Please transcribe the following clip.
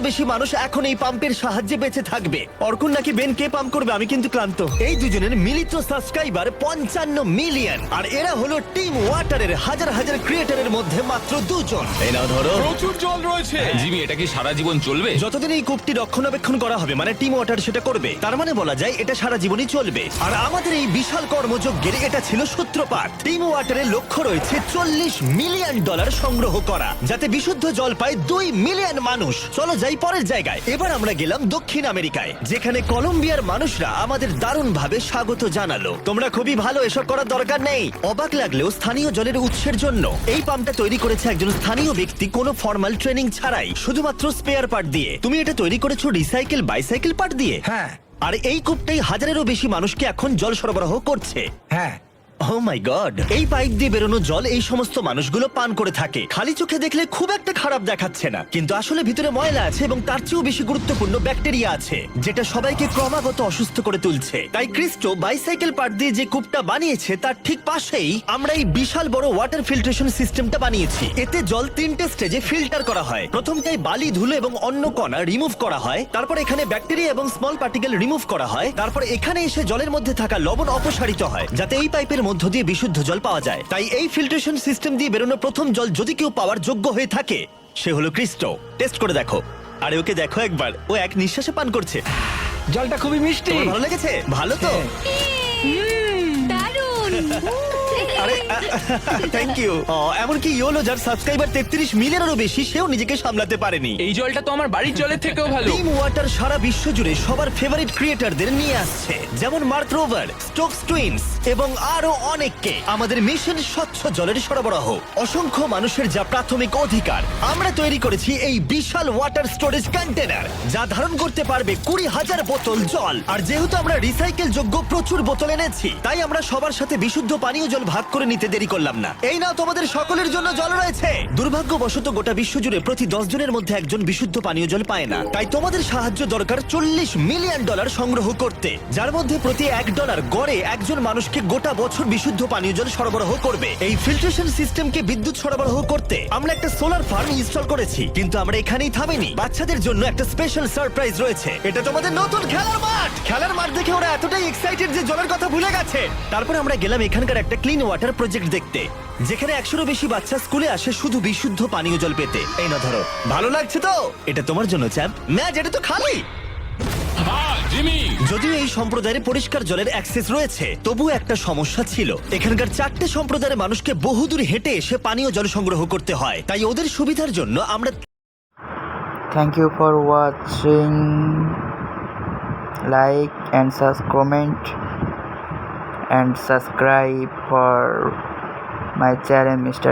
বেশি মানুষ এখন এই পাম্পের সাহায্যে বেঁচে থাকবে। অর্কুন নাকি বেন কে পাম্প করবে, আমি কিন্তু ক্লান্ত। এই দুজনের মিলিত সাবস্ক্রাইবার 55 মিলিয়ন, আর এরা হলো টিম ওয়াটারের হাজার হাজার ক্রিয়েটরের মধ্যে মাত্র দুজন। এই নাও ধরো। প্রচুর জল রয়েছে। জিমি, এটা কি সারা জীবন চলবে? যতদিন এই কূপটি রক্ষণাবেক্ষণ করা হবে, মানে টিম ওয়াটার সেটা করবে, তার মানে বলা যায় এটা সারা জীবনই চলবে। আর আমাদের এই বিশাল কর্মযজ্ঞের এটা ছিল সূত্রপাত। টিম ওয়াটারের লক্ষ্য রয়েছে $40 মিলিয়ন সংগ্রহ করা, যাতে বিশুদ্ধ জল পায় 2 মিলিয়ন মানুষ। চলো যাই পরের জায়গায়। এবার আমরা গেলাম দক্ষিণ আমেরিকায়, যেখানে কলম্বিয়ার মানুষরা আমাদের দারুণভাবে স্বাগত জানালো। তোমরা খুবই ভালো, এসব করার দরকার নেই। অবাক লাগলেও স্থানীয় জলের উৎসের জন্য এই পাম্পটা তৈরি করেছে একজন স্থানীয় ব্যক্তি, কোনো ফর্মাল ট্রেনিং ছাড়াই, শুধুমাত্র স্পেয়ার পার্ট দিয়ে। তুমি এটা তৈরি করেছো রিসাইকেল বাইসাইকেল পার্ট দিয়ে? হ্যাঁ আর এই কূপটাই হাজারেরও বেশি মানুষকে এখন জল সরবরাহ করছে। হ্যাঁ। ও মাই গড! এই পাইপ দিয়ে বেরোনো জল এই সমস্ত মানুষগুলো পান করে থাকে। খালি চোখে দেখলে খুব একটা খারাপ দেখাচ্ছে না, কিন্তু আসলে ভিতরে ময়লা আছে, এবং তার চেয়েও বেশি গুরুত্বপূর্ণ ব্যাকটেরিয়া আছে, যেটা সবাইকে ক্রমাগত অসুস্থ করে তুলছে। তাই ক্রিস্টো বাইসাইকেল পার্ট দিয়ে যে কূপটা বানিয়েছে তার ঠিক পাশেই আমরা এই বিশাল বড় ওয়াটার ফিল্ট্রেশন সিস্টেমটা বানিয়েছি। এতে জল 3টে স্টেজে ফিল্টার করা হয়। প্রথমটাই বালি, ধুলো এবং অন্য কণা রিমুভ করা হয়। তারপর এখানে ব্যাকটেরিয়া এবং স্মল পার্টিকেল রিমুভ করা হয়। তারপর এখানে এসে জলের মধ্যে থাকা লবণ অপসারিত হয়, যাতে এই পাইপের মধ্য দিয়ে বিশুদ্ধ জল পাওয়া যায়। তাই এই ফিল্ট্রেশন সিস্টেম দিয়ে বেরোনো প্রথম জল যদি কেউ পাওয়ার যোগ্য হয়ে থাকে, সে হলো ক্রিস্টো। টেস্ট করে দেখো। আরে ওকে দেখো একবার, ও এক নিঃশ্বাসে পান করছে। জলটা খুবই মিষ্টি। তোমার ভালো লেগেছে? ভালো তো? দারুণ। আরে থ্যাংক ইউ। এমনকি ইয়োলো, যার সাবস্ক্রাইবার 33 মিলিয়নেরও বেশি, সেও নিজেকে সামলাতে পারেনি। এই জলটা তো আমার বাড়ির জলের থেকেও ভালো। টিম ওয়াটার সারা বিশ্ব জুড়ে সবার ফেভারিট ক্রিয়েটরদের নিয়ে আসছে, যেমন মার্ক রোভার, স্টোকস টুইনস এবং আরো অনেককে। আমাদের মিশন স্বচ্ছ জলের সরবরাহ। অসংখ্য মানুষের যা প্রাথমিক অধিকার। আমরা তৈরি করেছি এই বিশাল ওয়াটার স্টোরেজ কন্টেনার, যা ধারণ করতে পারবে 20,000 বোতল জল। আর যেহেতু আমরা রিসাইকেল যোগ্য প্রচুর বোতল এনেছি, তাই আমরা সবার সাথে বিশুদ্ধ পানীয় জল ভাগ করে নিতে দেরি করলাম না। এই নাও, তোমাদের সকলের জন্য জল রয়েছে। দুর্ভাগ্যবশত গোটা বিশ্বজুড়ে প্রতি 10 জনের মধ্যে একজন বিশুদ্ধ পানীয় জল পায় না। তাই তোমাদের সাহায্য দরকার $40 মিলিয়ন সংগ্রহ করতে, যার মধ্যে প্রতি $1 গড়ে একজন মানুষকে গোটা বছর বিশুদ্ধ পানীয় জল সরবরাহ করবে। এই ফিল্ট্রেশন সিস্টেমকে বিদ্যুৎ সরবরাহ করতে আমরা একটা সোলার ফার্ম ইনস্টল করেছি, কিন্তু আমরা এখানেই থামিনি। বাচ্চাদের জন্য একটা স্পেশাল সারপ্রাইজ রয়েছে। এটা তোমাদের নতুন খেলার মাঠ। খেলার মাঠ দেখে ওরা এতটাই এক্সাইটেড যে জলের কথা ভুলে গেছে। তারপর আমরা গেলাম এখানকার একটা ক্লিন ওয়াটার প্রজেক্ট দেখতে, যেখানে 100-এরও বেশি বাচ্চা স্কুলে আসে শুধু বিশুদ্ধ পানীয় জল পেতে। এই না ধরো। ভালো লাগছে তো? এটা তোমার জন্য চ্যাম্প। ম্যাচ, এটা তো খালি। জিমি, যদিও এই সম্প্রদায়ের পরিষ্কার জলের অ্যাক্সেস রয়েছে, তবু একটা সমস্যা ছিল। এখানকার 4টে সম্প্রদায়ের মানুষকে বহুদূর হেঁটে এসে পানীয় জল সংগ্রহ করতে হয়। তাই ওদের সুবিধার জন্য আমরা Thank you for watching. Like and comment and subscribe for my channel, Mr.